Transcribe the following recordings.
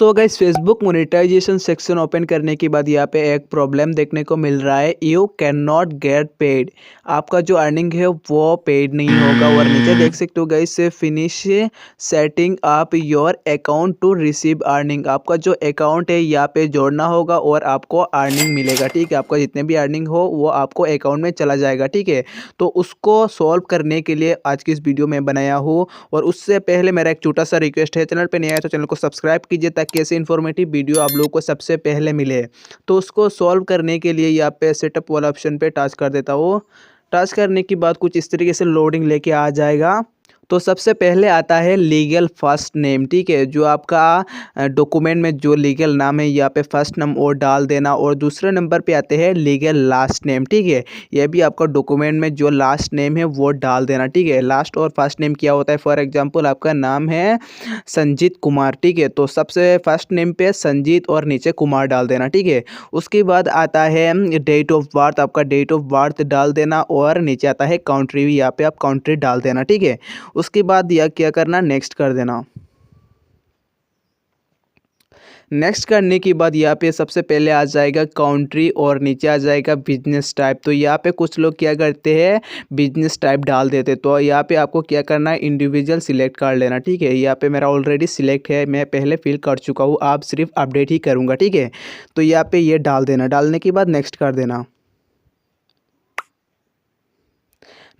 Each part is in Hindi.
सो guys Facebook monetization section open करने के बाद यहाँ पे एक प्रॉब्लम देखने को मिल रहा है, you can not get paid. आपका जो अर्निंग है वो पेड नहीं होगा। और नीचे देख सकते हो गाइस फिनिश सेटिंग आप your account to receive earning. आपका जो अकाउंट है यहाँ पे जोड़ना होगा और आपको अर्निंग मिलेगा। ठीक है, आपका जितने भी अर्निंग हो वो आपको अकाउंट में चला जाएगा। ठीक है, तो उसको सॉल्व करने के लिए आज की इस वीडियो में बनाया हूँ। और उससे पहले मेरा एक छोटा सा रिक्वेस्ट है, चैनल पे नहीं आया तो चैनल को सब्सक्राइब कीजिए ताकि ऐसे इन्फॉर्मेटिव वीडियो आप लोगों को सबसे पहले मिले। तो उसको सॉल्व करने के लिए यहाँ पे सेटअप वाला ऑप्शन पे टच कर देता हूँ। टच करने के बाद कुछ इस तरीके से लोडिंग लेके आ जाएगा। तो सबसे पहले आता है लीगल फर्स्ट नेम। ठीक है, जो आपका डॉक्यूमेंट में जो लीगल नाम है यहाँ पे फर्स्ट नेम और डाल देना। और दूसरे नंबर पे आते हैं लीगल लास्ट नेम। ठीक है, यह भी आपका डॉक्यूमेंट में जो लास्ट नेम है वो डाल देना। ठीक है, लास्ट और फर्स्ट नेम क्या होता है, फॉर एग्जांपल आपका नाम है संजीत कुमार। ठीक है, तो सबसे फर्स्ट नेम पे संजीत और नीचे कुमार डाल देना। ठीक है, उसके बाद आता है डेट ऑफ बर्थ, आपका डेट ऑफ बर्थ डाल देना। और नीचे आता है कंट्री, यहाँ पे आप कंट्री डाल देना। ठीक है, उसके बाद यह क्या करना, नेक्स्ट कर देना। नेक्स्ट करने के बाद यहाँ पे सबसे पहले आ जाएगा कंट्री और नीचे आ जाएगा बिजनेस टाइप। तो यहाँ पे कुछ लोग क्या करते हैं, बिजनेस टाइप डाल देते। तो यहाँ पे आपको क्या करना है, इंडिविजुअल सिलेक्ट कर लेना। ठीक है, यहाँ पे मेरा ऑलरेडी सिलेक्ट है, मैं पहले फिल कर चुका हूँ, आप सिर्फ अपडेट ही करूँगा। ठीक है, तो यहाँ पे ये डाल देना। डालने के बाद नेक्स्ट कर देना।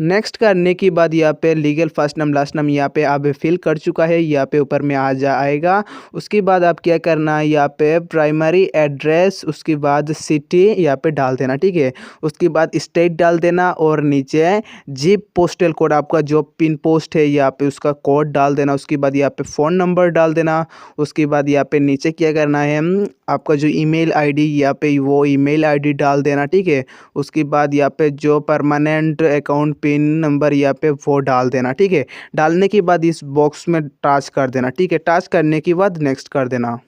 नेक्स्ट करने के बाद यहाँ पे legal first name last name यहाँ पे आप फिल कर चुका है, यहाँ पे ऊपर में आ जाएगा। उसके बाद आप क्या करना है, यहाँ पे प्राइमरी एड्रेस, उसके बाद सिटी यहाँ पे डाल देना। ठीक है, उसके बाद स्टेट डाल देना और नीचे जिप पोस्टल कोड, आपका जो पिन पोस्ट है यहाँ पे उसका कोड डाल देना। उसके बाद यहाँ पे फ़ोन नंबर डाल देना। उसके बाद यहाँ पे नीचे क्या करना है, आपका जो ईमेल आईडी यहाँ पे वो ईमेल आईडी डाल देना। ठीक है, उसके बाद यहाँ पे जो परमानेंट अकाउंट पिन नंबर यहाँ पे वो डाल देना। ठीक है, डालने के बाद इस बॉक्स में टच कर देना। ठीक है, टच करने के बाद नेक्स्ट कर देना।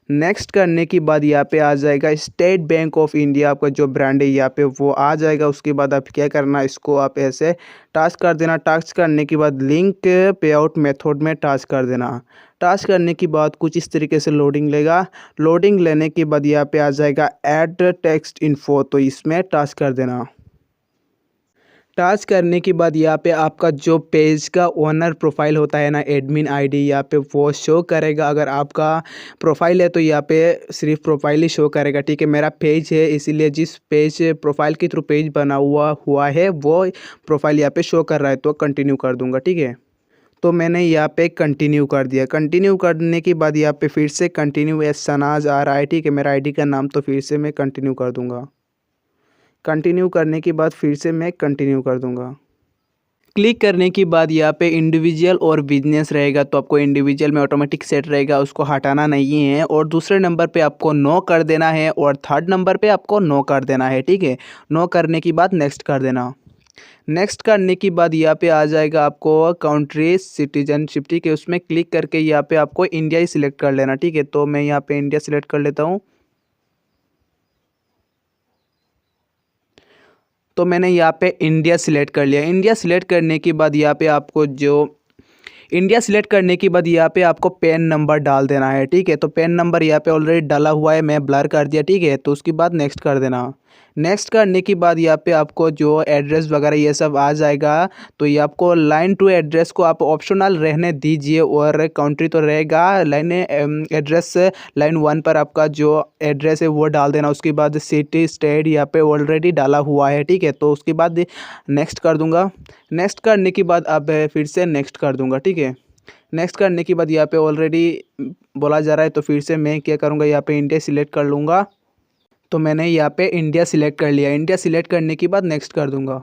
नेक्स्ट करने के बाद यहाँ पे आ जाएगा स्टेट बैंक ऑफ इंडिया, आपका जो ब्रांड है यहाँ पे वो आ जाएगा। उसके बाद आप क्या करना, इसको आप ऐसे टच कर देना। टच करने के बाद लिंक पे आउट मेथड में टच कर देना। टच करने के बाद कुछ इस तरीके से लोडिंग लेगा। लोडिंग लेने के बाद यहाँ पे आ जाएगा ऐड टेक्स्ट इन्फो, तो इसमें टच कर देना। टच करने के बाद यहाँ पे आपका जो पेज का ओनर प्रोफाइल होता है ना, एडमिन आईडी यहाँ पे वो शो करेगा। अगर आपका प्रोफाइल है तो यहाँ पे सिर्फ प्रोफाइल ही शो करेगा। ठीक है, मेरा पेज है इसीलिए जिस पेज प्रोफाइल के थ्रू पेज बना हुआ है वो प्रोफाइल यहाँ पे शो कर रहा है, तो कंटिन्यू कर दूंगा। ठीक है, तो मैंने यहाँ पे कंटिन्यू कर दिया। कंटिन्यू करने के बाद यहाँ पे फिर से कंटिन्यू एज सनाज आ रहा है। ठीक है, मेरा आईडी का नाम, तो फिर से मैं कंटिन्यू कर दूंगा। कंटिन्यू करने के बाद फिर से मैं कंटिन्यू कर दूंगा। क्लिक करने के बाद यहाँ पे इंडिविजुअल और बिजनेस रहेगा, तो आपको इंडिविजुअल में ऑटोमेटिक सेट रहेगा, उसको हटाना नहीं है। और दूसरे नंबर पे आपको नो कर देना है और थर्ड नंबर पे आपको नो कर देना है। ठीक है, नो करने के बाद नेक्स्ट कर देना। नेक्स्ट करने के बाद यहाँ पे आ जाएगा आपको कंट्री सिटीजनशिप। ठीक है, उसमें क्लिक करके यहाँ पे आपको इंडिया ही सिलेक्ट कर लेना। ठीक है, तो मैं यहाँ पे इंडिया सिलेक्ट कर लेता हूँ। तो मैंने यहाँ पे इंडिया सिलेक्ट कर लिया। इंडिया सिलेक्ट करने के बाद यहाँ पे आपको जो इंडिया सिलेक्ट करने के बाद यहाँ पे आपको पैन नंबर डाल देना है। ठीक है, तो पैन नंबर यहाँ पे ऑलरेडी डाला हुआ है, मैं ब्लर कर दिया। ठीक है, तो उसके बाद नेक्स्ट कर देना। नेक्स्ट करने के बाद यहाँ पे आपको जो एड्रेस वगैरह ये सब आ जाएगा। तो ये आपको लाइन टू एड्रेस को आप ऑप्शनल रहने दीजिए और कंट्री तो रहेगा। लाइन एड्रेस लाइन 1 पर आपका जो एड्रेस है वो डाल देना। उसके बाद सिटी स्टेट यहाँ पे ऑलरेडी डाला हुआ है। ठीक है, तो उसके बाद नेक्स्ट कर दूंगा। नेक्स्ट करने के बाद अब फिर से नेक्स्ट कर दूंगा। ठीक है, नेक्स्ट करने के बाद यहाँ पे ऑलरेडी बोला जा रहा है, तो फिर से मैं क्या करूँगा, यहाँ पे इंडिया सिलेक्ट कर लूँगा। तो मैंने यहाँ पे इंडिया सिलेक्ट कर लिया। इंडिया सिलेक्ट करने के बाद नेक्स्ट कर दूँगा।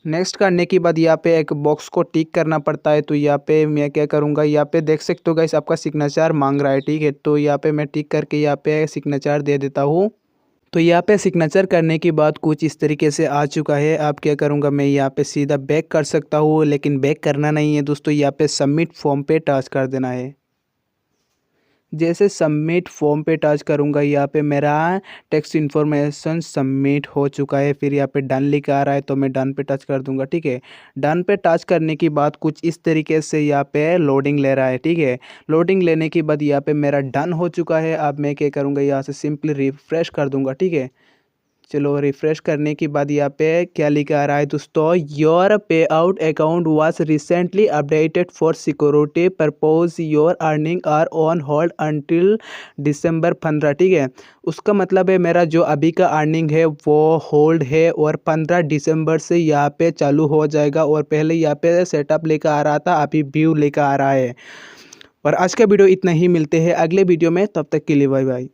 नेक्स्ट करने के बाद यहाँ पे एक बॉक्स को टिक करना पड़ता है, तो यहाँ पे मैं क्या करूँगा, यहाँ पे देख सकते हो गाइस आपका सिग्नेचर मांग रहा है। ठीक है, तो यहाँ पे मैं टिक करके यहाँ पे सिग्नेचर दे देता हूँ। तो यहाँ पे सिग्नेचर करने के बाद कुछ इस तरीके से आ चुका है। अब क्या करूँगा, मैं यहाँ पे सीधा बैक कर सकता हूँ, लेकिन बैक करना नहीं है दोस्तों, यहाँ पे सबमिट फॉर्म पे टच कर देना है। जैसे सबमिट फॉर्म पे टच करूँगा, यहाँ पे मेरा टेक्स्ट इन्फॉर्मेशन सबमिट हो चुका है। फिर यहाँ पे डन लिखा आ रहा है तो मैं डन पे टच कर दूंगा। ठीक है, डन पे टच करने के बाद कुछ इस तरीके से यहाँ पे लोडिंग ले रहा है। ठीक है, लोडिंग लेने के बाद यहाँ पे मेरा डन हो चुका है। अब मैं क्या करूँगा, यहाँ से सिंपली रिफ्रेश कर दूंगा। ठीक है, चलो रिफ्रेश करने के बाद यहाँ पे क्या लिखा आ रहा है दोस्तों, your payout account was recently updated for security purpose, your earning are on hold until December 15। ठीक है, उसका मतलब है मेरा जो अभी का अर्निंग है वो होल्ड है और 15 दिसंबर से यहाँ पे चालू हो जाएगा। और पहले यहाँ पे सेटअप लेकर आ रहा था, अभी व्यू लेकर आ रहा है। और आज का वीडियो इतना ही, मिलते हैं अगले वीडियो में, तब तक के लिए बाय बाय।